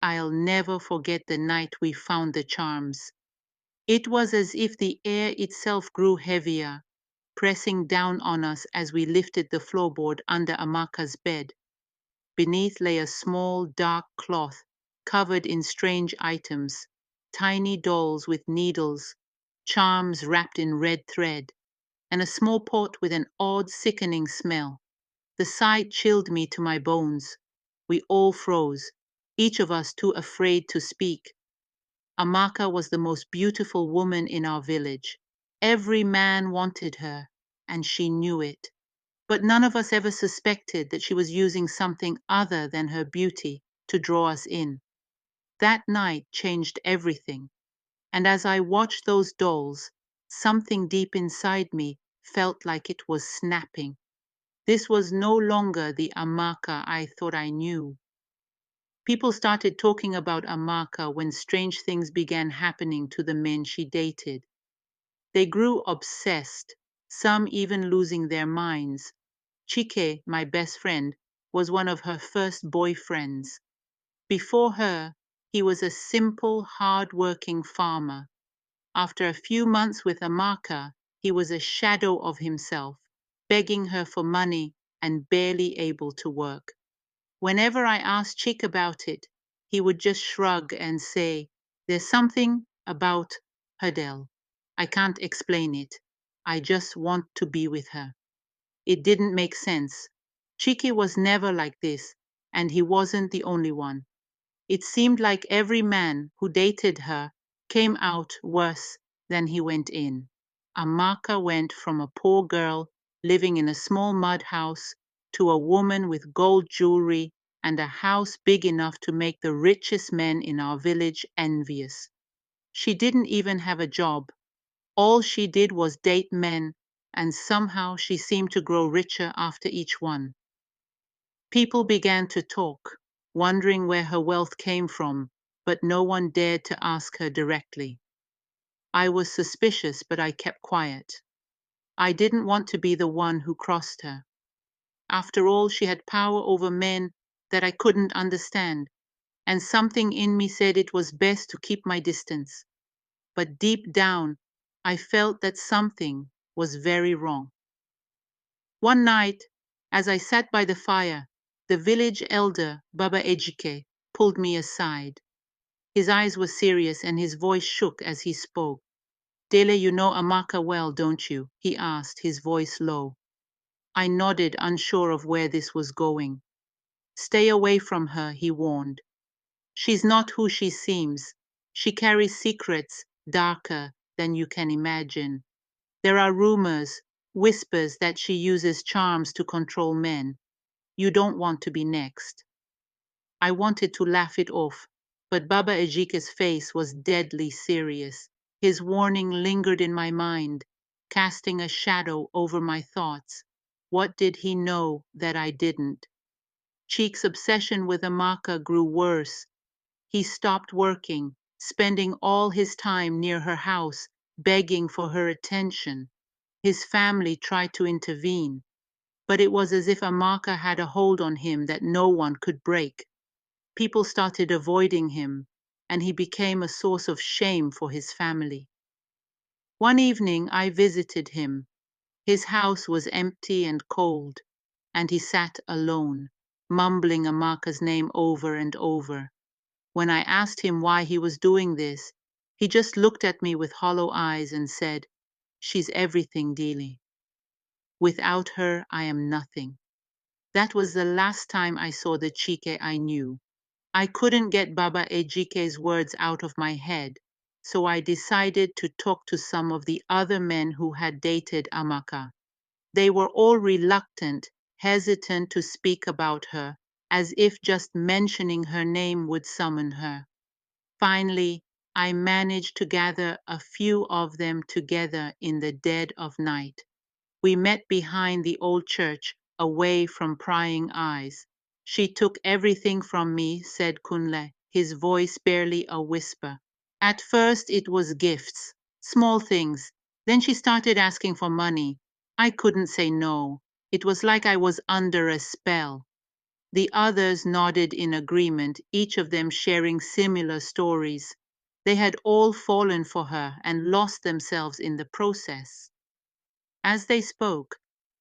I'll never forget the night we found the charms. It was as if the air itself grew heavier, pressing down on us as we lifted the floorboard under Amaka's bed. Beneath lay a small, dark cloth covered in strange items, tiny dolls with needles, charms wrapped in red thread, and a small pot with an odd, sickening smell. The sight chilled me to my bones. We all froze, each of us too afraid to speak. Amaka was the most beautiful woman in our village. Every man wanted her, and she knew it. But none of us ever suspected that she was using something other than her beauty to draw us in. That night changed everything, and as I watched those dolls, something deep inside me felt like it was snapping. This was no longer the Amaka I thought I knew. People started talking about Amaka when strange things began happening to the men she dated. They grew obsessed, some even losing their minds. Chike, my best friend, was one of her first boyfriends. Before her, he was a simple, hard-working farmer. After a few months with Amaka, he was a shadow of himself, begging her for money and barely able to work. Whenever I asked Chick about it, he would just shrug and say, "There's something about her, Dele. I can't explain it. I just want to be with her." It didn't make sense. Chiki was never like this, and he wasn't the only one. It seemed like every man who dated her came out worse than he went in. Amaka went from a poor girl living in a small mud house to a woman with gold jewelry and a house big enough to make the richest men in our village envious. She didn't even have a job. All she did was date men, and somehow she seemed to grow richer after each one. People began to talk, wondering where her wealth came from, but no one dared to ask her directly. I was suspicious, but I kept quiet. I didn't want to be the one who crossed her. After all, she had power over men that I couldn't understand, and something in me said it was best to keep my distance. But deep down, I felt that something was very wrong. One night, as I sat by the fire, the village elder, Baba Ejike, pulled me aside. His eyes were serious and his voice shook as he spoke. "Dele, you know Amaka well, don't you?" he asked, his voice low. I nodded, unsure of where this was going. "Stay away from her," he warned. "She's not who she seems. She carries secrets darker than you can imagine. There are rumors, whispers that she uses charms to control men. You don't want to be next." I wanted to laugh it off, but Baba Ejike's face was deadly serious. His warning lingered in my mind, casting a shadow over my thoughts. What did he know that I didn't? Cheek's obsession with Amaka grew worse. He stopped working, spending all his time near her house, begging for her attention. His family tried to intervene, but it was as if Amaka had a hold on him that no one could break. People started avoiding him, and he became a source of shame for his family. One evening I visited him. His house was empty and cold, and he sat alone, mumbling Amaka's name over and over. When I asked him why he was doing this, he just looked at me with hollow eyes and said, "She's everything, Dele. Without her, I am nothing." That was the last time I saw the Chike I knew. I couldn't get Baba Ejike's words out of my head, so I decided to talk to some of the other men who had dated Amaka. They were all reluctant, hesitant to speak about her, as if just mentioning her name would summon her. Finally, I managed to gather a few of them together in the dead of night. We met behind the old church, away from prying eyes. "She took everything from me," said Kunle, his voice barely a whisper. "At first it was gifts, small things. Then she started asking for money. I couldn't say no. It was like I was under a spell." The others nodded in agreement, each of them sharing similar stories. They had all fallen for her and lost themselves in the process. As they spoke,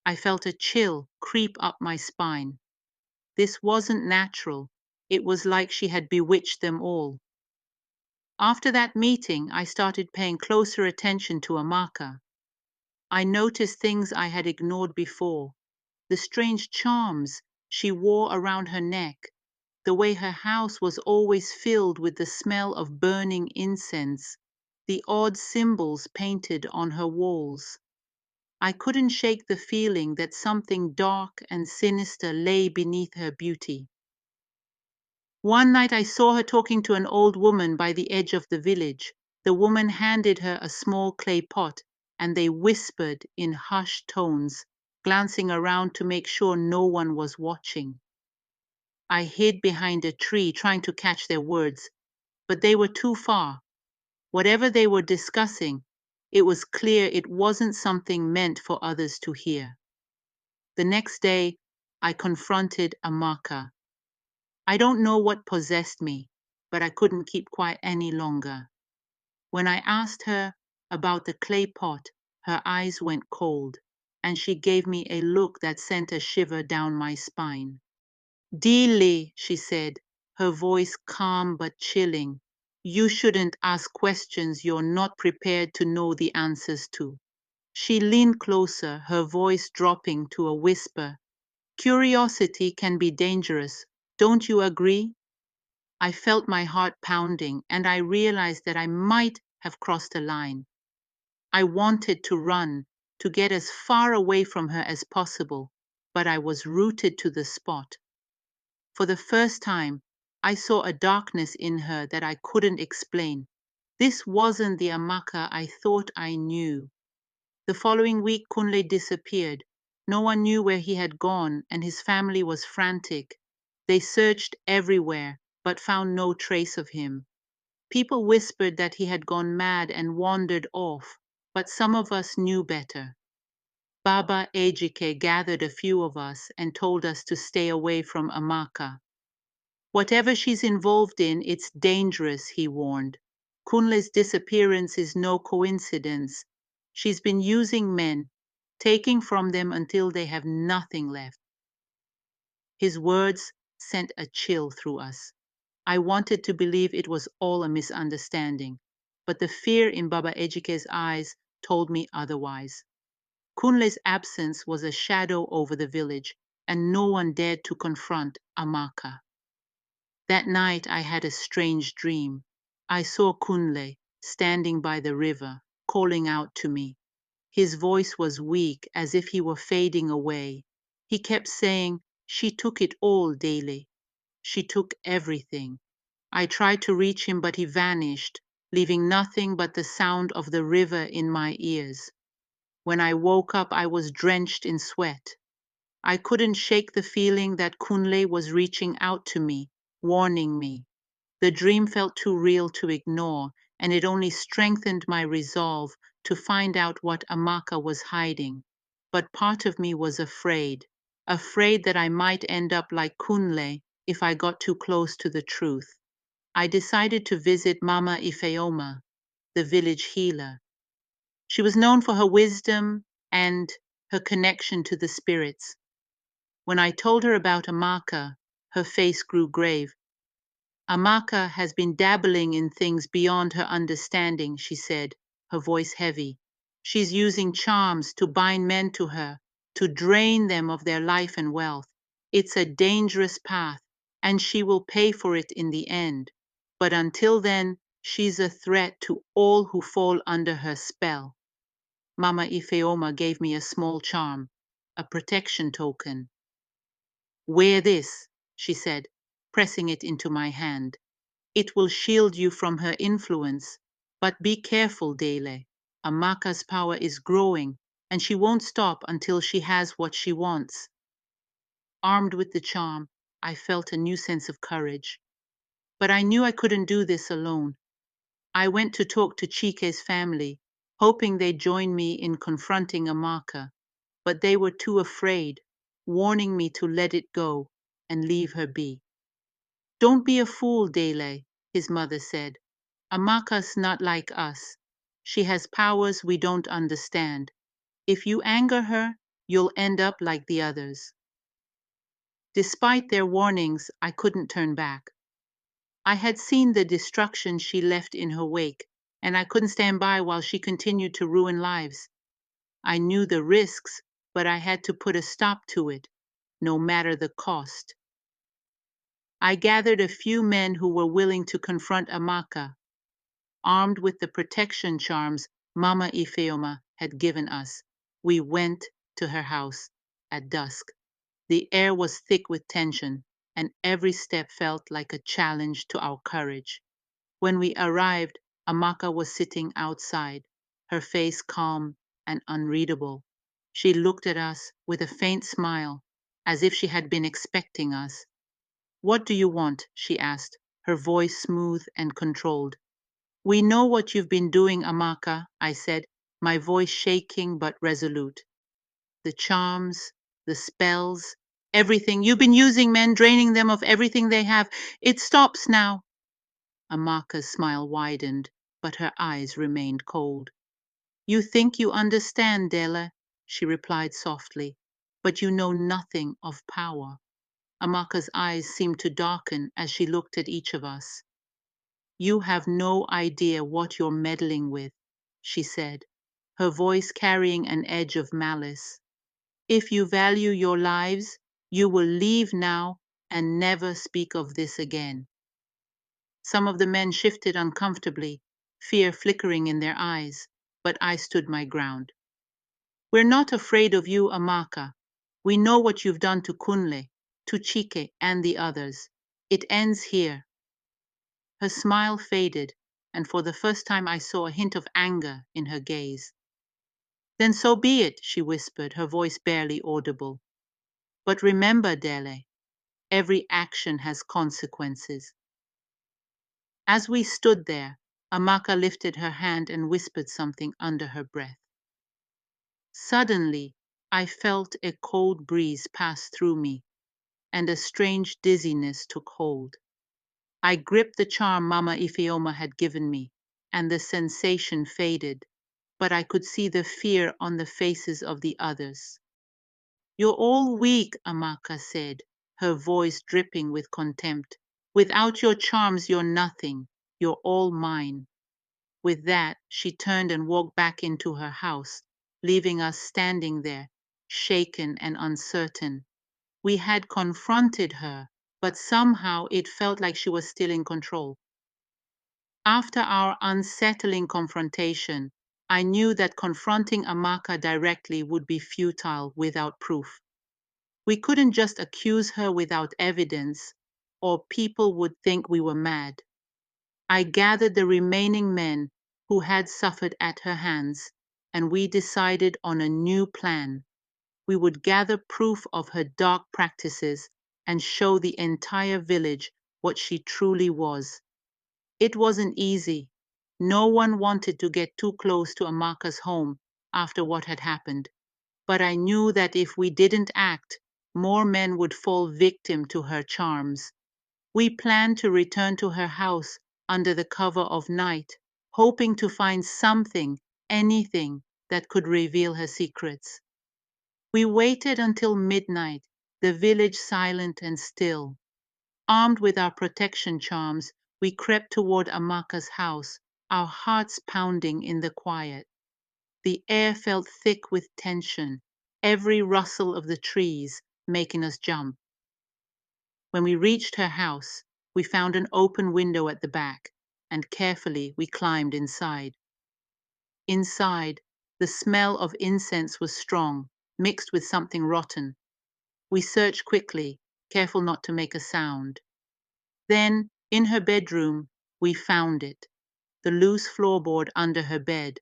I felt a chill creep up my spine. This wasn't natural. It was like she had bewitched them all. After that meeting, I started paying closer attention to Amaka. I noticed things I had ignored before. The strange charms she wore around her neck, the way her house was always filled with the smell of burning incense, the odd symbols painted on her walls. I couldn't shake the feeling that something dark and sinister lay beneath her beauty. One night I saw her talking to an old woman by the edge of the village. The woman handed her a small clay pot, and they whispered in hushed tones, glancing around to make sure no one was watching. I hid behind a tree trying to catch their words, but they were too far. Whatever they were discussing, it was clear it wasn't something meant for others to hear. The next day, I confronted Amaka. I don't know what possessed me, but I couldn't keep quiet any longer. When I asked her about the clay pot, her eyes went cold, and she gave me a look that sent a shiver down my spine. Dele, she said, her voice calm but chilling. You shouldn't ask questions you're not prepared to know the answers to. She leaned closer, her voice dropping to a whisper. Curiosity can be dangerous. Don't you agree? I felt my heart pounding, and I realized that I might have crossed a line. I wanted to run, to get as far away from her as possible, but I was rooted to the spot. For the first time, I saw a darkness in her that I couldn't explain. This wasn't the Amaka I thought I knew. The following week, Kunle disappeared. No one knew where he had gone, and his family was frantic. They searched everywhere, but found no trace of him. People whispered that he had gone mad and wandered off, but some of us knew better. Baba Ejike gathered a few of us and told us to stay away from Amaka. Whatever she's involved in, it's dangerous, he warned. Kunle's disappearance is no coincidence. She's been using men, taking from them until they have nothing left. His words sent a chill through us. I wanted to believe it was all a misunderstanding, but the fear in Baba Ejike's eyes told me otherwise. Kunle's absence was a shadow over the village, and no one dared to confront Amaka. That night I had a strange dream. I saw Kunle standing by the river, calling out to me. His voice was weak, as if he were fading away. He kept saying, "She took it all, Dele. She took everything." I tried to reach him, but he vanished, leaving nothing but the sound of the river in my ears. When I woke up, I was drenched in sweat. I couldn't shake the feeling that Kunle was reaching out to me, warning me. The dream felt too real to ignore, and it only strengthened my resolve to find out what Amaka was hiding. But part of me was afraid, afraid that I might end up like Kunle if I got too close to the truth. I decided to visit Mama Ifeoma, the village healer. She was known for her wisdom and her connection to the spirits. When I told her about Amaka, her face grew grave. Amaka has been dabbling in things beyond her understanding, she said, her voice heavy. She's using charms to bind men to her, to drain them of their life and wealth. It's a dangerous path, and she will pay for it in the end. But until then, she's a threat to all who fall under her spell. Mama Ifeoma gave me a small charm, a protection token. Wear this, she said, pressing it into my hand. It will shield you from her influence. But be careful, Dele. Amaka's power is growing, and she won't stop until she has what she wants. Armed with the charm, I felt a new sense of courage. But I knew I couldn't do this alone. I went to talk to Chike's family, hoping they'd join me in confronting Amaka, but they were too afraid, warning me to let it go. and leave her be. Don't be a fool, Dele, his mother said. Amaka's not like us. She has powers we don't understand. If you anger her, you'll end up like the others. Despite their warnings, I couldn't turn back. I had seen the destruction she left in her wake, and I couldn't stand by while she continued to ruin lives. I knew the risks, but I had to put a stop to it, no matter the cost. I gathered a few men who were willing to confront Amaka, armed with the protection charms Mama Ifeoma had given us. We went to her house at dusk. The air was thick with tension, and every step felt like a challenge to our courage. When we arrived, Amaka was sitting outside, her face calm and unreadable. She looked at us with a faint smile, as if she had been expecting us. "What do you want?" she asked, her voice smooth and controlled. "We know what you've been doing, Amaka," I said, my voice shaking but resolute. "The charms, the spells, everything. You've been using men, draining them of everything they have. It stops now." Amaka's smile widened, but her eyes remained cold. "You think you understand, Dele," she replied softly, "but you know nothing of power." Amaka's eyes seemed to darken as she looked at each of us. "You have no idea what you're meddling with," she said, her voice carrying an edge of malice. "If you value your lives, you will leave now and never speak of this again." Some of the men shifted uncomfortably, fear flickering in their eyes, but I stood my ground. "We're not afraid of you, Amaka. We know what you've done to Kunle, to Chike, and the others. It ends here." Her smile faded, and for the first time I saw a hint of anger in her gaze. "Then so be it," she whispered, her voice barely audible. "But remember, Dele, every action has consequences." As we stood there, Amaka lifted her hand and whispered something under her breath. Suddenly, I felt a cold breeze pass through me, and a strange dizziness took hold. I gripped the charm Mama Ifeoma had given me, and the sensation faded, but I could see the fear on the faces of the others. "You're all weak," Amaka said, her voice dripping with contempt. "Without your charms, you're nothing. You're all mine." With that, she turned and walked back into her house, leaving us standing there, shaken and uncertain. We had confronted her, but somehow it felt like she was still in control. After our unsettling confrontation, I knew that confronting Amaka directly would be futile without proof. We couldn't just accuse her without evidence, or people would think we were mad. I gathered the remaining men who had suffered at her hands, and we decided on a new plan. We would gather proof of her dark practices and show the entire village what she truly was. It wasn't easy. No one wanted to get too close to Amaka's home after what had happened, but I knew that if we didn't act, more men would fall victim to her charms. We planned to return to her house under the cover of night, hoping to find something, anything, that could reveal her secrets. We waited until midnight, the village silent and still. Armed with our protection charms, we crept toward Amaka's house, our hearts pounding in the quiet. The air felt thick with tension, every rustle of the trees making us jump. When we reached her house, we found an open window at the back, and carefully we climbed inside. Inside, the smell of incense was strong, mixed with something rotten. We searched quickly, careful not to make a sound. Then, in her bedroom, we found it, the loose floorboard under her bed.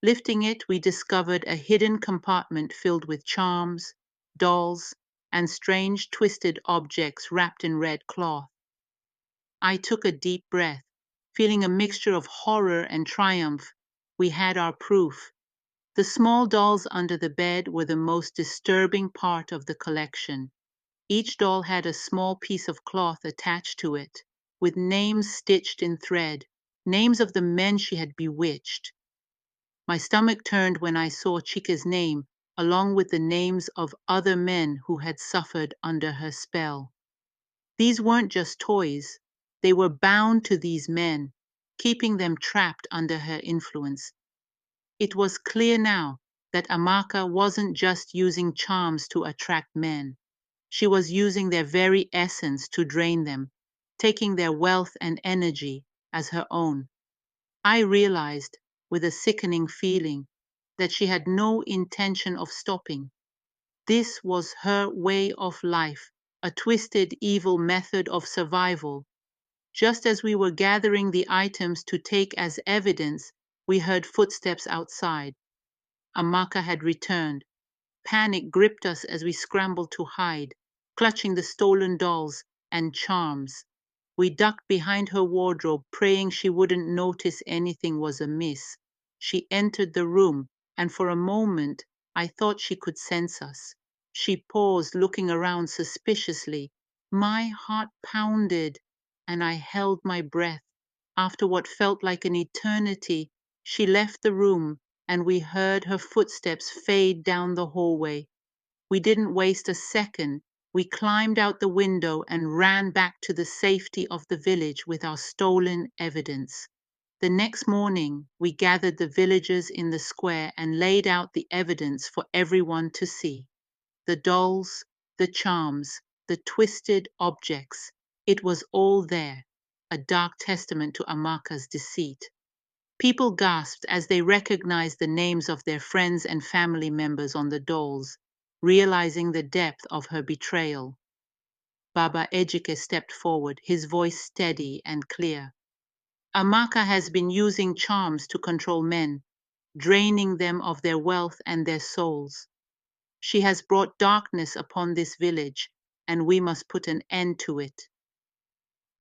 Lifting it, we discovered a hidden compartment filled with charms, dolls, and strange twisted objects wrapped in red cloth. I took a deep breath, feeling a mixture of horror and triumph. We had our proof. The small dolls under the bed were the most disturbing part of the collection. Each doll had a small piece of cloth attached to it, with names stitched in thread, names of the men she had bewitched. My stomach turned when I saw Chike's name, along with the names of other men who had suffered under her spell. These weren't just toys, they were bound to these men, keeping them trapped under her influence. It was clear now that Amaka wasn't just using charms to attract men. She was using their very essence to drain them, taking their wealth and energy as her own. I realized, with a sickening feeling, that she had no intention of stopping. This was her way of life, a twisted, evil method of survival. Just as we were gathering the items to take as evidence, we heard footsteps outside. Amaka had returned. Panic gripped us as we scrambled to hide, clutching the stolen dolls and charms. We ducked behind her wardrobe, praying she wouldn't notice anything was amiss. She entered the room, and for a moment I thought she could sense us. She paused, looking around suspiciously. My heart pounded, and I held my breath. After what felt like an eternity, she left the room, and we heard her footsteps fade down the hallway. We didn't waste a second. We climbed out the window and ran back to the safety of the village with our stolen evidence. The next morning, we gathered the villagers in the square and laid out the evidence for everyone to see. The dolls, the charms, the twisted objects. It was all there, a dark testament to Amaka's deceit. People gasped as they recognized the names of their friends and family members on the dolls, realizing the depth of her betrayal. Baba Ejike stepped forward, his voice steady and clear. Amaka has been using charms to control men, draining them of their wealth and their souls. She has brought darkness upon this village, and we must put an end to it.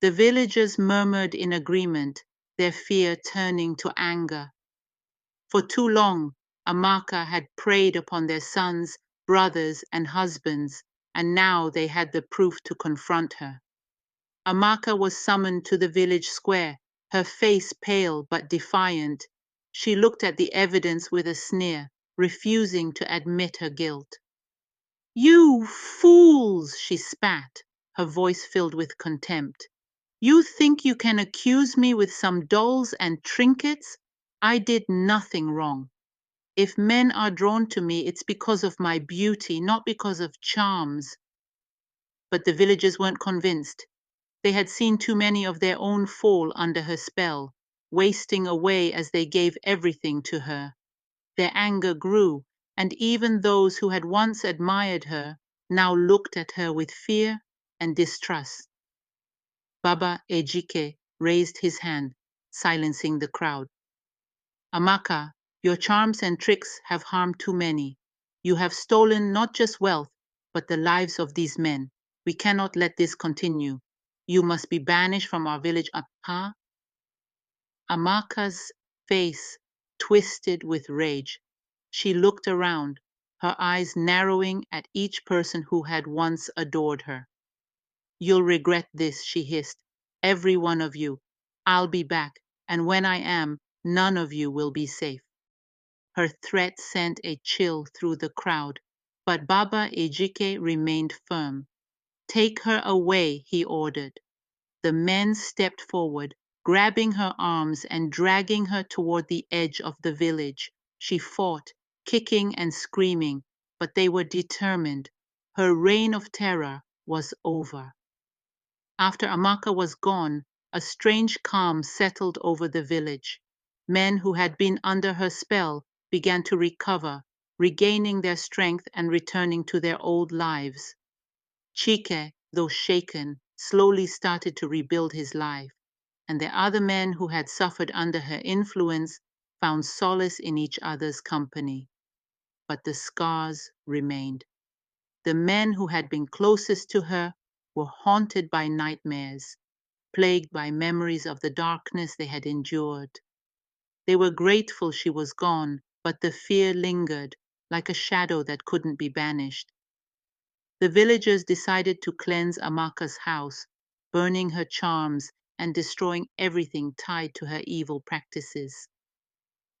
The villagers murmured in agreement, their fear turning to anger. For too long, Amaka had preyed upon their sons, brothers, and husbands, and now they had the proof to confront her. Amaka was summoned to the village square, her face pale but defiant. She looked at the evidence with a sneer, refusing to admit her guilt. "You fools!" she spat, her voice filled with contempt. "You think you can accuse me with some dolls and trinkets? I did nothing wrong. If men are drawn to me, it's because of my beauty, not because of charms." But the villagers weren't convinced. They had seen too many of their own fall under her spell, wasting away as they gave everything to her. Their anger grew, and even those who had once admired her now looked at her with fear and distrust. Baba Ejike raised his hand, silencing the crowd. "Amaka, your charms and tricks have harmed too many. You have stolen not just wealth, but the lives of these men. We cannot let this continue. You must be banished from our village." Amaka's face twisted with rage. She looked around, her eyes narrowing at each person who had once adored her. "You'll regret this," she hissed. "Every one of you. I'll be back, and when I am, none of you will be safe." Her threat sent a chill through the crowd, but Baba Ejike remained firm. "Take her away," he ordered. The men stepped forward, grabbing her arms and dragging her toward the edge of the village. She fought, kicking and screaming, but they were determined. Her reign of terror was over. After Amaka was gone, a strange calm settled over the village. Men who had been under her spell began to recover, regaining their strength and returning to their old lives. Chike, though shaken, slowly started to rebuild his life, and the other men who had suffered under her influence found solace in each other's company. But the scars remained. The men who had been closest to her were haunted by nightmares, plagued by memories of the darkness they had endured. They were grateful she was gone, but the fear lingered, like a shadow that couldn't be banished. The villagers decided to cleanse Amaka's house, burning her charms and destroying everything tied to her evil practices.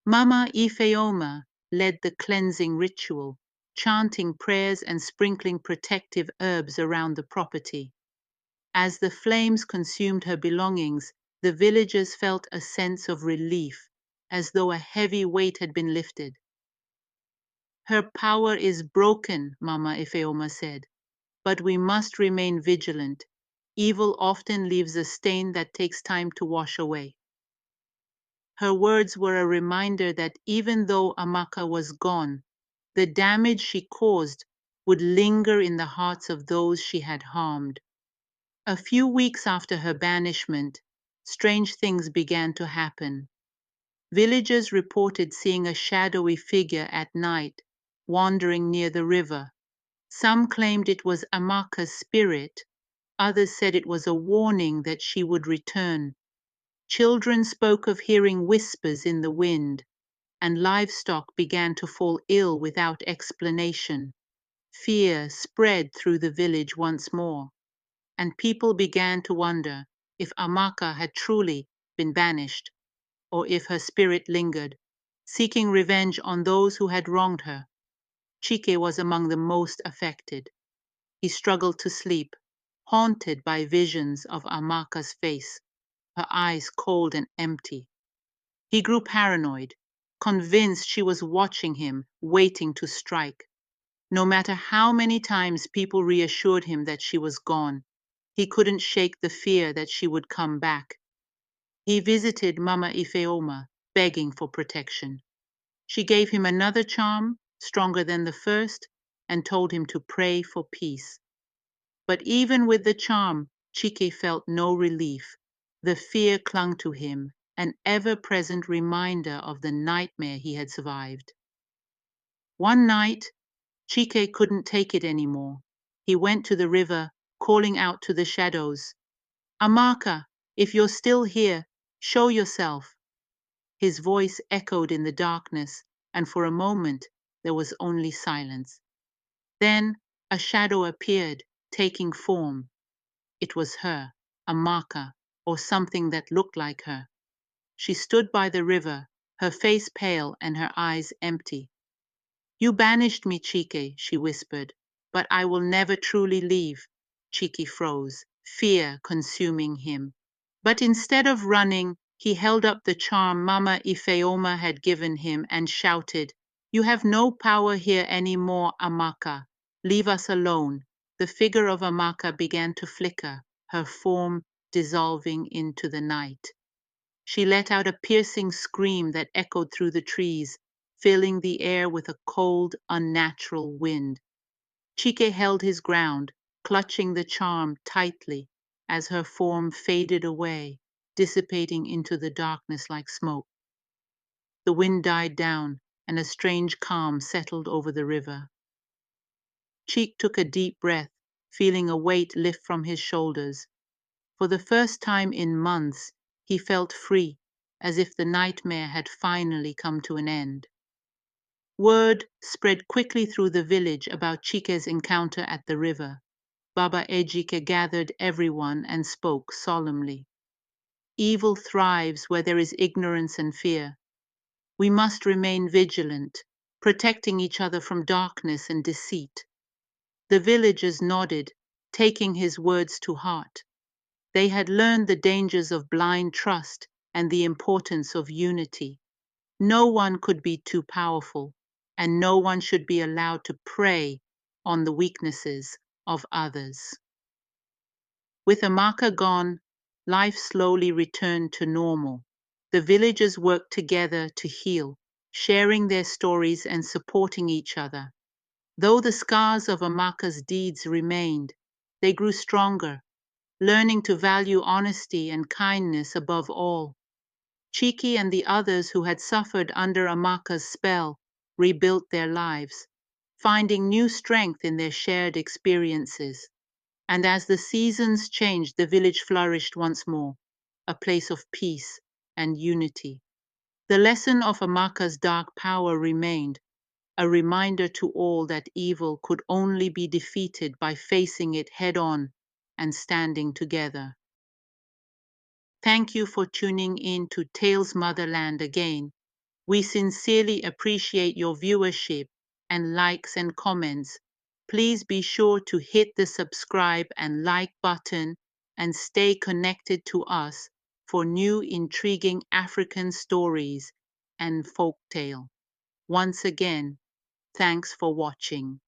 Mama Ifeoma led the cleansing ritual, chanting prayers and sprinkling protective herbs around the property. As the flames consumed her belongings, the villagers felt a sense of relief, as though a heavy weight had been lifted. Her power is broken, Mama Ifeoma said, but we must remain vigilant. Evil often leaves a stain that takes time to wash away. Her words were a reminder that even though Amaka was gone, the damage she caused would linger in the hearts of those she had harmed. A few weeks after her banishment, strange things began to happen. Villagers reported seeing a shadowy figure at night wandering near the river. Some claimed it was Amaka's spirit, others said it was a warning that she would return. Children spoke of hearing whispers in the wind, and livestock began to fall ill without explanation. Fear spread through the village once more, and people began to wonder if Amaka had truly been banished, or if her spirit lingered, seeking revenge on those who had wronged her. Chike was among the most affected. He struggled to sleep, haunted by visions of Amaka's face, her eyes cold and empty. He grew paranoid, convinced she was watching him, waiting to strike. No matter how many times people reassured him that she was gone, he couldn't shake the fear that she would come back. He visited Mama Ifeoma, begging for protection. She gave him another charm, stronger than the first, and told him to pray for peace. But even with the charm, Chike felt no relief. The fear clung to him, an ever-present reminder of the nightmare he had survived. One night, Chike couldn't take it anymore. He went to the river, calling out to the shadows, "Amaka, if you're still here, show yourself." His voice echoed in the darkness, and for a moment there was only silence. Then a shadow appeared, taking form. It was her, Amaka, or something that looked like her. She stood by the river, her face pale and her eyes empty. "You banished me, Chike," she whispered, "but I will never truly leave." Chike froze, fear consuming him. But instead of running, he held up the charm Mama Ifeoma had given him and shouted, "You have no power here anymore, Amaka. Leave us alone." The figure of Amaka began to flicker, her form dissolving into the night. She let out a piercing scream that echoed through the trees, filling the air with a cold, unnatural wind. Chike held his ground, clutching the charm tightly as her form faded away, dissipating into the darkness like smoke. The wind died down, and a strange calm settled over the river. Chike took a deep breath, feeling a weight lift from his shoulders. For the first time in months, he felt free, as if the nightmare had finally come to an end. Word spread quickly through the village about Chike's encounter at the river. Baba Ejike gathered everyone and spoke solemnly. "Evil thrives where there is ignorance and fear. We must remain vigilant, protecting each other from darkness and deceit." The villagers nodded, taking his words to heart. They had learned the dangers of blind trust and the importance of unity. No one could be too powerful, and no one should be allowed to prey on the weaknesses of others. With Amaka gone, life slowly returned to normal. The villagers worked together to heal, sharing their stories and supporting each other. Though the scars of Amaka's deeds remained, they grew stronger, learning to value honesty and kindness above all. Chike and the others who had suffered under Amaka's spell rebuilt their lives, finding new strength in their shared experiences. And as the seasons changed, the village flourished once more, a place of peace and unity. The lesson of Amaka's dark power remained. a reminder to all that evil could only be defeated by facing it head on and standing together. Thank you for tuning in to Tales Motherland again. We sincerely appreciate your viewership and likes and comments. Please be sure to hit the subscribe and like button and stay connected to us for new intriguing African stories and folktale. Once again, thanks for watching.